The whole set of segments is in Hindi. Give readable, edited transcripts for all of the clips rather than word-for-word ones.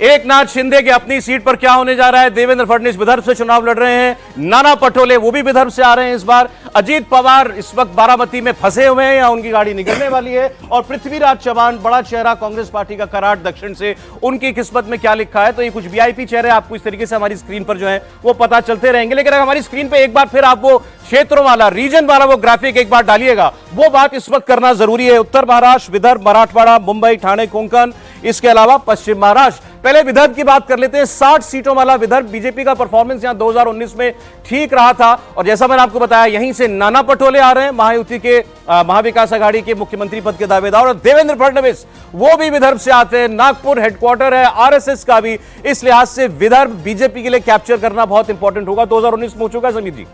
एक नाथ शिंदे की अपनी सीट पर क्या होने जा रहा है। देवेंद्र फडणवीस विदर्भ से चुनाव लड़ रहे हैं, नाना पटोले वो भी विदर्भ से आ रहे हैं इस बार। अजीत पवार इस वक्त बारामती में फंसे हुए हैं या उनकी गाड़ी निकलने वाली है। और पृथ्वीराज चव्हाण बड़ा चेहरा कांग्रेस पार्टी का कराड़ दक्षिण से, उनकी किस्मत में क्या लिखा है। तो ये कुछ वीआईपी चेहरे आपको इस तरीके से हमारी स्क्रीन पर जो है वो पता चलते रहेंगे। लेकिन अगर हमारी स्क्रीन पर एक बार फिर आप वो क्षेत्रों वाला, रीजन वाला वो ग्राफिक एक बार डालिएगा, वो बात इस वक्त करना जरूरी है। उत्तर महाराष्ट्र, विदर्भ, मराठवाड़ा, मुंबई, ठाणे, कोंकण, इसके अलावा पश्चिम महाराष्ट्र। पहले विदर्भ की बात कर लेते हैं। 60 सीटों वाला विदर्भ। बीजेपी का परफॉर्मेंस यहां 2019 में ठीक रहा था और जैसा मैंने आपको बताया यहीं से नाना पटोले आ रहे हैं, महायुति के महाविकास आघाड़ी के मुख्यमंत्री पद के दावेदार। और देवेंद्र फडणवीस वो भी विदर्भ से आते हैं, नागपुर हेडक्वार्टर है आरएसएस का भी। इस लिहाज से विदर्भ बीजेपी के लिए कैप्चर करना बहुत इंपॉर्टेंट होगा। 2019 में हो चुका है समीर जी।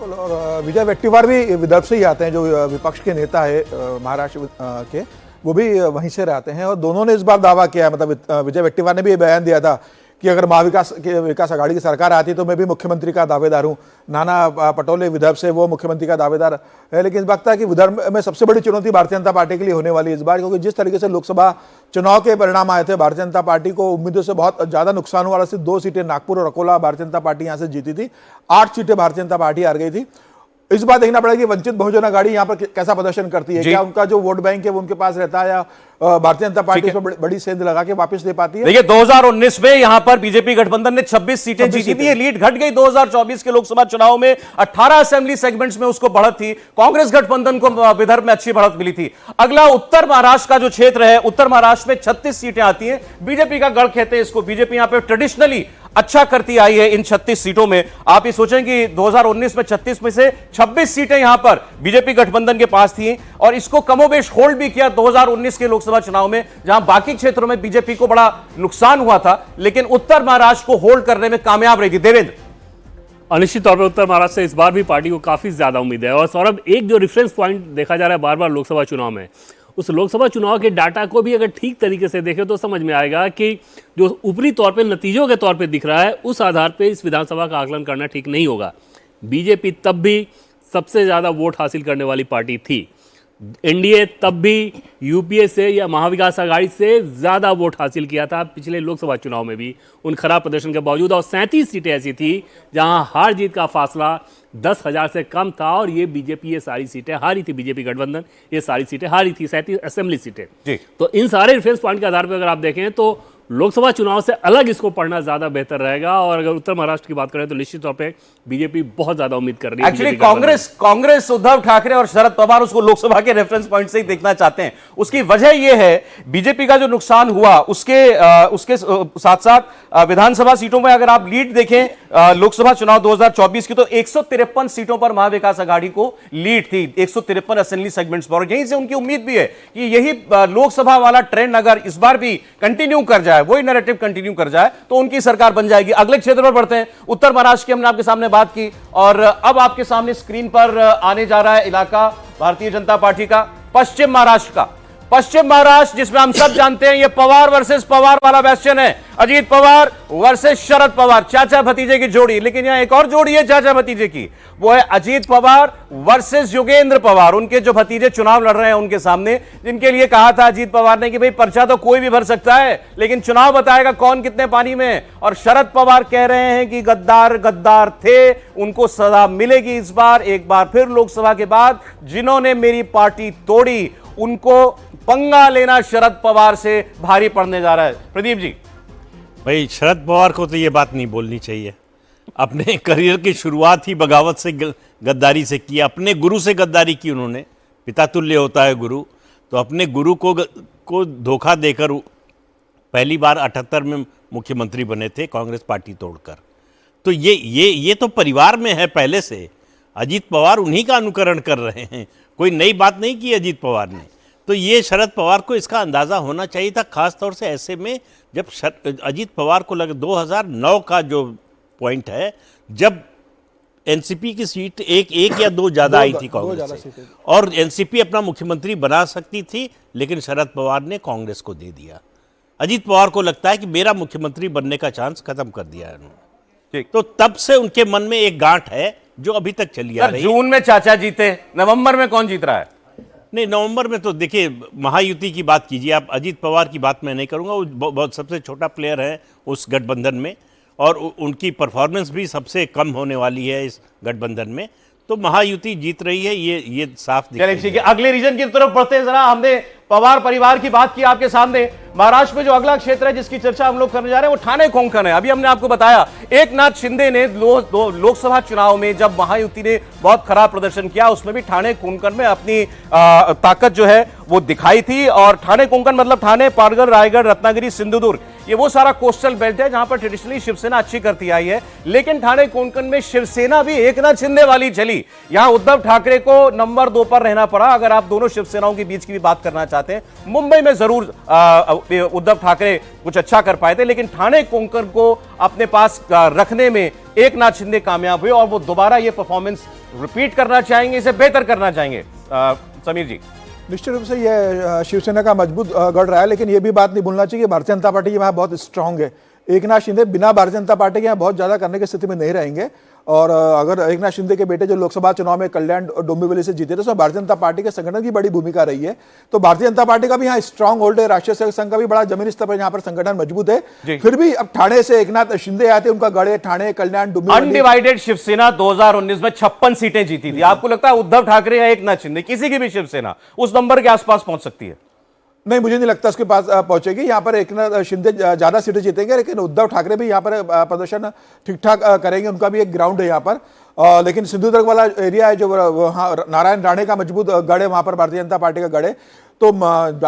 और विजय वट्टीवार भी विदर्भ से ही आते हैं, जो विपक्ष के नेता है महाराष्ट्र के, वो भी वहीं से रहते हैं। और दोनों ने इस बार दावा किया है, मतलब विजय वट्टीवार ने भी ये बयान दिया था कि अगर विकास आघाड़ी की सरकार आती तो मैं भी मुख्यमंत्री का दावेदार हूं। नाना पटोले विदर्भ से, वो मुख्यमंत्री का दावेदार है। लेकिन इस वक्त है कि विदर्भ में सबसे बड़ी चुनौती भारतीय जनता पार्टी के लिए होने वाली है इस बार, क्योंकि जिस तरीके से लोकसभा चुनाव के परिणाम आए थे, भारतीय जनता पार्टी को उम्मीदों से बहुत ज्यादा नुकसान हुआ। सिर्फ 2 सीटें नागपुर और अकोला भारतीय जनता पार्टी यहां से जीती थी, 8 सीटें भारतीय जनता पार्टी हार गई थी। इस बार देखना पड़ेगा कि वंचित बहुजन आघाड़ी यहाँ पर कैसा प्रदर्शन करती है। क्या उनका जो वोट बैंक है वो उनके पास रहता है या भारतीय जनता पार्टी उसमें बड़ी सेंध लगा के वापस दे पाती है। देखिए 2019 में यहां पर बीजेपी गठबंधन ने 26 सीटें जीती थी। लीड घट गई 2024 के लोकसभा चुनाव में। 18 असेंबली सेगमेंट्स में उसको बढ़त थी। कांग्रेस गठबंधन को विदर्भ में अच्छी बढ़त मिली थी। अगला उत्तर महाराष्ट्र का जो क्षेत्र है, उत्तर महाराष्ट्र में 36 सीटें आती हैं। बीजेपी का गढ़ कहते हैं इसको। बीजेपी यहां पर ट्रेडिशनली अच्छा करती आई है इन 36 सीटों में। आप ये सोचें कि 2019 में 36 में से 26 सीटें यहां पर बीजेपी गठबंधन के पास थी और इसको कमोबेश होल्ड भी किया 2019 के लोकसभा चुनाव में, जहां बाकी क्षेत्रों में बीजेपी को बड़ा नुकसान हुआ था, लेकिन उत्तर महाराष्ट्र को होल्ड करने में कामयाब रही थी। देवेंद्र, अनिश्चित तौर पर उत्तर महाराष्ट्र से इस बार भी पार्टी को काफी ज्यादा उम्मीद है। और सौरभ, एक जो रेफरेंस पॉइंट देखा जा रहा है बार बार लोकसभा चुनाव में, उस लोकसभा चुनाव के डाटा को भी अगर ठीक तरीके से देखें तो समझ में आएगा कि जो ऊपरी तौर पे नतीजों के तौर पे दिख रहा है, उस आधार पे इस विधानसभा का आकलन करना ठीक नहीं होगा। बीजेपी तब भी सबसे ज्यादा वोट हासिल करने वाली पार्टी थी। एनडीए तब भी यूपीए से या महाविकास आघाड़ी से ज्यादा वोट हासिल किया था पिछले लोकसभा चुनाव में भी, उन खराब प्रदर्शन के बावजूद। और 37 सीटें ऐसी थी जहां हार जीत का फासला 10,000 से कम था और ये बीजेपी ये सारी सीटें हारी थी। बीजेपी गठबंधन ये सारी सीटें हारी थी, 37 असेंबली सीटें। तो इन सारे रेफरेंस पॉइंट के आधार पर अगर आप देखें तो लोकसभा चुनाव से अलग इसको पढ़ना ज्यादा बेहतर रहेगा। और अगर उत्तर महाराष्ट्र की बात करें तो निश्चित तौर पे बीजेपी बहुत ज्यादा उम्मीद कर रही है। एक्चुअली कांग्रेस उद्धव ठाकरे और शरद पवार उसको लोकसभा के रेफरेंस पॉइंट से ही देखना चाहते हैं। उसकी वजह यह है बीजेपी का जो नुकसान हुआ उसके साथ साथ विधानसभा सीटों में अगर आप लीड देखें लोकसभा चुनाव 2024 की, तो 153 सीटों पर महाविकास आघाड़ी को लीड थी, 153 असेंबली सेगमेंट्स पर। यहीं से उनकी उम्मीद भी है कि यही लोकसभा वाला ट्रेंड अगर इस बार भी कंटिन्यू कर जाए, वही नैरेटिव कंटिन्यू कर जाए, तो उनकी सरकार बन जाएगी। अगले क्षेत्र पर बढ़ते हैं। उत्तर महाराष्ट्र की हमने आपके सामने बात की और अब आपके सामने स्क्रीन पर आने जा रहा है इलाका भारतीय जनता पार्टी का पश्चिम महाराष्ट्र का। पश्चिम महाराष्ट्र जिसमें हम सब जानते हैं ये पवार वर्सेस पवार वाला क्वेश्चन है। अजीत पवार वर्सेस शरद पवार, चाचा भतीजे की जोड़ी। लेकिन यहां एक और जोड़ी है चाचा भतीजे की, वो है अजीत पवार वर्सेस योगेंद्र पवार। उनके जो भतीजे चुनाव लड़ रहे हैं उनके सामने, जिनके लिए कहा था अजीत पवार ने कि भाई पर्चा तो कोई भी भर सकता है लेकिन चुनाव बताएगा कौन कितने पानी में। और शरद पवार कह रहे हैं कि गद्दार गद्दार थे, उनको सजा मिलेगी इस बार। एक बार फिर लोकसभा के बाद जिन्होंने मेरी पार्टी तोड़ी उनको पंगा लेना शरद पवार से भारी पड़ने जा रहा है। प्रदीप जी, भाई शरद पवार को तो ये बात नहीं बोलनी चाहिए। अपने करियर की शुरुआत ही बगावत से गद्दारी से की, अपने गुरु से गद्दारी की उन्होंने। पिता तुल्य होता है गुरु, तो अपने गुरु को धोखा देकर पहली बार 78 में मुख्यमंत्री बने थे कांग्रेस पार्टी तोड़कर। तो ये तो परिवार में है पहले से। अजीत पवार उन्हीं का अनुकरण कर रहे हैं, कोई नई बात नहीं की अजीत पवार ने। तो ये शरद पवार को इसका अंदाज़ा होना चाहिए था, खास तौर से ऐसे में जब अजीत पवार को लगे 2009 का जो पॉइंट है, जब एनसीपी की सीट एक या दो ज़्यादा आई थी कांग्रेस से, और एनसीपी अपना मुख्यमंत्री बना सकती थी, लेकिन शरद पवार ने कांग्रेस को दे दिया। अजीत पवार को लगता है कि मेरा मुख्यमंत्री बनने का चांस खत्म कर दिया है उन्होंने। तो तब से उनके मन में एक गांठ है जो अभी तक चली आ रही है। जून में चाचा जीते, नवंबर में कौन जीत रहा है? नहीं, नवंबर में तो देखिए महायुति की बात कीजिए आप, अजीत पवार की बात मैं नहीं करूंगा, वो बहुत सबसे छोटा प्लेयर है उस गठबंधन में और उनकी परफॉर्मेंस भी सबसे कम होने वाली है इस गठबंधन में, तो महायुति जीत रही है, ये साफ दिख चलिए रही ठीक है। है, अगले रीजन की तरफ बढ़ते हैं। जरा हमने पवार परिवार की बात की आपके सामने, महाराष्ट्र में जो अगला क्षेत्र है जिसकी चर्चा हम लोग करने जा रहे हैं वो ठाणे कोंकण है। अभी हमने आपको बताया एकनाथ शिंदे ने लोकसभा चुनाव में जब महायुति ने बहुत खराब प्रदर्शन किया, उसमें भी ठाणे कोंकण में अपनी ताकत जो है वो दिखाई थी। और ठाणे कोंकण मतलब ठाणे, पालघर, रायगढ़, रत्नागिरी, सिंधुदुर्ग, ये वो सारा कोस्टल बेल्ट है जहां पर ट्रेडिशनली शिवसेना अच्छी करती आई है। लेकिन ठाणे कोंकण में शिवसेना भी एकनाथ शिंदे वाली चली, यहां उद्धव ठाकरे को नंबर 2 पर रहना पड़ा। अगर आप दोनों शिवसेनाओं के बीच की भी बात करना चाहते हैं, मुंबई में जरूर उद्धव ठाकरे कुछ अच्छा कर पाए थे, लेकिन ठाणे कोंकण को अपने पास रखने में एकनाथ शिंदे कामयाब हुए और वो दोबारा ये परफॉर्मेंस रिपीट करना चाहेंगे, इसे बेहतर करना चाहेंगे। समीर जी, निश्चित रूप से ये शिवसेना का मजबूत गढ़ रहा है, लेकिन ये भी बात नहीं भूलना चाहिए कि भारतीय जनता पार्टी वहाँ बहुत स्ट्रांग है। एकनाथ शिंदे बिना भारतीय जनता पार्टी के यहाँ बहुत ज्यादा करने की स्थिति में नहीं रहेंगे। और अगर एकनाथ शिंदे के बेटे जो लोकसभा चुनाव में कल्याण डोंबिवली से जीते थे, उसमें भारतीय जनता पार्टी के संगठन की बड़ी भूमिका रही है। तो भारतीय जनता पार्टी का भी यहाँ स्ट्रांग होल्ड है, राष्ट्रीय सेवक संघ का भी बड़ा जमीनी स्तर पर यहाँ पर संगठन मजबूत है। फिर भी अब ठाणे से एकनाथ शिंदे आते, उनका गढ़ ठाणे, कल्याण, डोंबिवली। अनडिवाइडेड शिवसेना 2019 में 56 सीटें जीती थी। आपको लगता है उद्धव ठाकरे या एकनाथ शिंदे, किसी की भी शिवसेना उस नंबर के आसपास पहुंच सकती है? नहीं, मुझे नहीं लगता उसके पास पहुंचेगी। यहाँ पर एकनाथ शिंदे ज्यादा सीटें जीतेंगे, लेकिन उद्धव ठाकरे भी यहाँ पर प्रदर्शन ठीक ठाक करेंगे, उनका भी एक ग्राउंड है यहाँ पर। लेकिन सिंधुदुर्ग वाला एरिया है जो वहाँ नारायण राणे का मजबूत गढ़ है, वहां पर भारतीय जनता पार्टी का गढ़ है। तो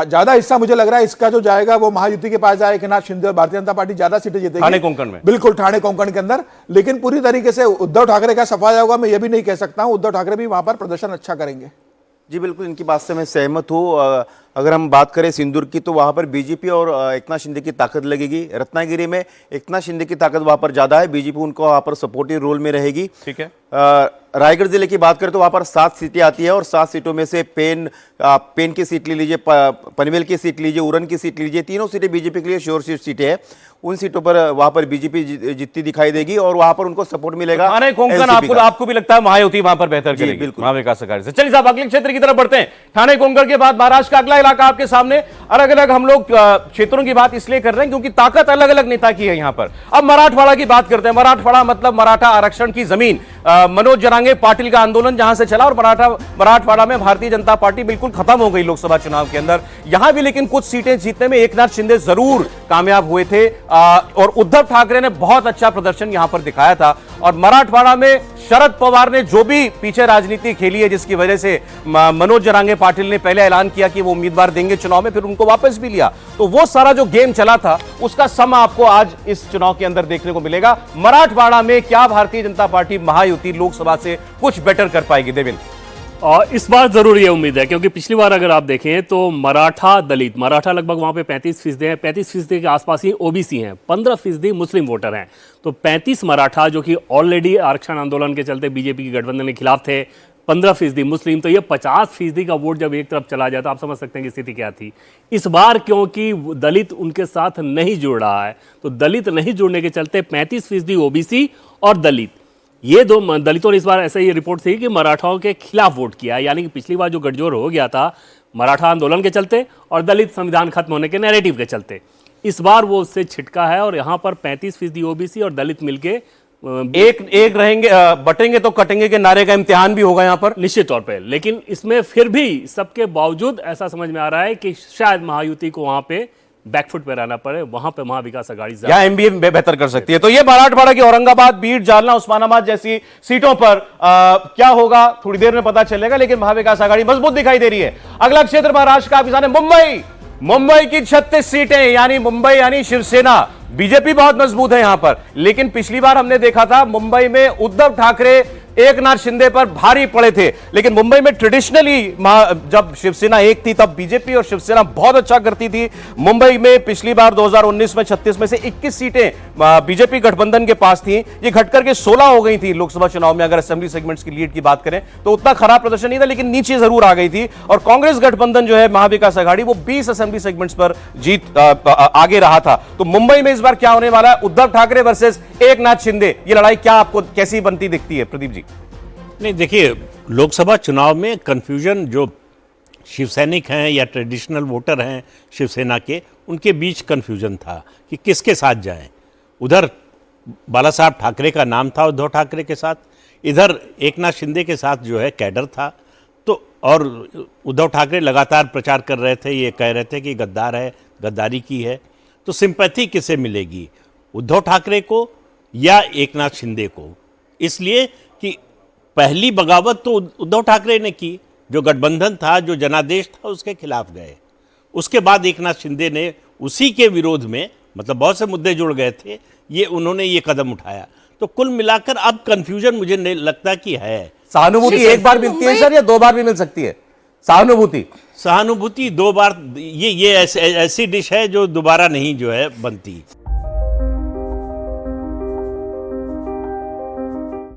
ज्यादा हिस्सा मुझे लग रहा है इसका जो जाएगा वो महायुति के पास जाए। एकनाथ शिंदे और भारतीय जनता पार्टी ज्यादा सीटें जीतेगी ठाणे कोंकण में, बिल्कुल ठाणे कोंकण के अंदर। लेकिन पूरी तरीके से उद्धव ठाकरे का सफाया होगा मैं ये भी नहीं कह सकता हूं। उद्धव ठाकरे भी वहां पर प्रदर्शन अच्छा करेंगे। जी बिल्कुल, इनकी बात से मैं सहमत हूँ। अगर हम बात करें सिंदूर की, तो वहाँ पर बीजेपी और एकनाथ शिंदे की ताकत लगेगी। रत्नागिरी में एकनाथ शिंदे की ताकत वहाँ पर ज़्यादा है, बीजेपी उनको वहाँ पर सपोर्टिव रोल में रहेगी। ठीक है। रायगढ़ जिले की बात करें तो वहाँ पर 7 सीटें आती है और 7 सीटों में से पेन की सीट ले लीजिए, पनवेल की सीट लीजिए, उरन की सीट लीजिए, तीनों सीटें बीजेपी के लिए श्योर सीटें हैं। उन सीटों पर वहाँ पर बीजेपी जीतती दिखाई देगी और वहाँ पर उनको सपोर्ट मिलेगा। ठाणे कोंकण आपको भी लगता है महायुति वहां पर बेहतर करेगी? बिल्कुल, महाविकास अघाड़ी से। चलिए साहब, अगले क्षेत्र की तरफ बढ़ते हैं। ठाणे कोंकण के बाद महाराष्ट्र का अगला इलाका आपके सामने। अलग अलग हम लोग क्षेत्रों की बात इसलिए कर रहे हैं क्योंकि ताकत अलग अलग नेता की है यहां पर। अब मराठवाड़ा की बात करते हैं। मराठवाड़ा मतलब मराठा आरक्षण की जमीन। मनोज जरांगे पाटिल का आंदोलन जहां से चला और मराठवाड़ा में भारतीय जनता पार्टी बिल्कुल खत्म हो गई लोकसभा चुनाव के अंदर। यहां भी लेकिन कुछ सीटें जीतने में एकनाथ शिंदे जरूर कामयाब हुए थे और उद्धव ठाकरे ने बहुत अच्छा प्रदर्शन यहां पर दिखाया था। और मराठवाड़ा में शरद पवार ने जो भी पीछे राजनीति खेली है, जिसकी वजह से मनोज जरांगे पाटिल ने पहले ऐलान किया कि वो उम्मीदवार देंगे चुनाव में, फिर उनको वापस भी लिया, तो वो सारा जो गेम चला था उसका सम आपको आज इस चुनाव के अंदर देखने को मिलेगा। मराठवाड़ा में क्या भारतीय जनता पार्टी महायुति लोकसभा से कुछ बेटर कर पाएगी? देवेंद्र, और इस बार जरूर ये उम्मीद है, क्योंकि पिछली बार अगर आप देखें तो मराठा दलित, मराठा लगभग वहां पे 35% हैं, 35% के आसपास ही ओबीसी हैं, 15% मुस्लिम वोटर हैं। तो 35 मराठा जो कि ऑलरेडी आरक्षण आंदोलन के चलते बीजेपी के गठबंधन के खिलाफ थे, 15% मुस्लिम, तो ये 50% का वोट जब एक तरफ चला जाता, आप समझ सकते हैं कि स्थिति क्या थी। इस बार क्योंकि दलित उनके साथ नहीं जुड़ रहा है, तो दलित नहीं जुड़ने के चलते 35% ओबीसी और दलित, ये दो दलितों ने इस बार ऐसा ही रिपोर्ट थी कि मराठाओं के खिलाफ वोट किया। यानी कि पिछली बार जो गठजोड़ हो गया था मराठा आंदोलन के चलते और दलित संविधान खत्म होने के नैरेटिव के चलते, इस बार वो उससे छिटका है और यहाँ पर 35% ओबीसी और दलित मिलके एक रहेंगे, बटेंगे तो कटेंगे के नारे का इम्तिहान भी होगा यहाँ पर निश्चित तौर पे। लेकिन इसमें फिर भी सबके बावजूद ऐसा समझ में आ रहा है कि शायद महायुति को वहां पे बैकफुट पे रहना पड़े, वहां पे महाविकास अघाड़ी या एमबीए बेहतर कर सकती है। तो ये मराठवाड़ा की औरंगाबाद, बीड, जालना, उस्मानाबाद जैसी सीटों पर क्या होगा थोड़ी देर में पता चलेगा, लेकिन महाविकास अघाड़ी मजबूत दिखाई दे रही है। अगला क्षेत्र महाराष्ट्र का किसान है मुंबई की 36 सीटें, यानी मुंबई यानी शिवसेना, बीजेपी बहुत मजबूत है यहां पर। लेकिन पिछली बार हमने देखा था मुंबई में उद्धव ठाकरे एकनाथ शिंदे पर भारी पड़े थे, लेकिन मुंबई में ट्रेडिशनली जब शिवसेना एक थी तब बीजेपी और शिवसेना बहुत अच्छा करती थी। मुंबई में पिछली बार 2019 में 36 में से 21 सीटें बीजेपी गठबंधन के पास थी, ये घटकर के 16 हो गई थी लोकसभा चुनाव में। अगर असेंबली सेगमेंट्स की लीड की बात करें तो उतना खराब प्रदर्शन नहीं था, लेकिन नीचे जरूर आ गई थी। और कांग्रेस गठबंधन जो है महाविकास अघाड़ी, वो 20 असेंबली सेगमेंट्स पर जीत आगे रहा था। तो मुंबई में इस बार क्या होने वाला है? उद्धव ठाकरे वर्सेस एकनाथ शिंदे, ये लड़ाई क्या आपको कैसी बनती दिखती है प्रदीप जी? नहीं, देखिए लोकसभा चुनाव में कंफ्यूजन जो शिवसैनिक हैं या ट्रेडिशनल वोटर हैं शिवसेना के, उनके बीच कन्फ्यूजन था कि किसके साथ जाएं। उधर बाला साहब ठाकरे का नाम था उद्धव ठाकरे के साथ, इधर एकनाथ शिंदे के साथ जो है कैडर था। तो और उद्धव ठाकरे लगातार प्रचार कर रहे थे, ये कह रहे थे कि गद्दार है, गद्दारी की है। तो सिंपैथी किसे मिलेगी, उद्धव ठाकरे को या एकनाथ शिंदे को? इसलिए कि पहली बगावत तो उद्धव ठाकरे ने की, जो गठबंधन था, जो जनादेश था, उसके खिलाफ गए। उसके बाद एकनाथ शिंदे ने उसी के विरोध में, मतलब बहुत से मुद्दे जुड़ गए थे, उन्होंने ये कदम उठाया। तो कुल मिलाकर अब कंफ्यूजन मुझे नहीं लगता कि है। सहानुभूति एक बार मिलती है सर, या 2 बार भी मिल सकती है? सहानुभूति 2 बार, ये ऐसी डिश है जो दोबारा नहीं जो है बनती।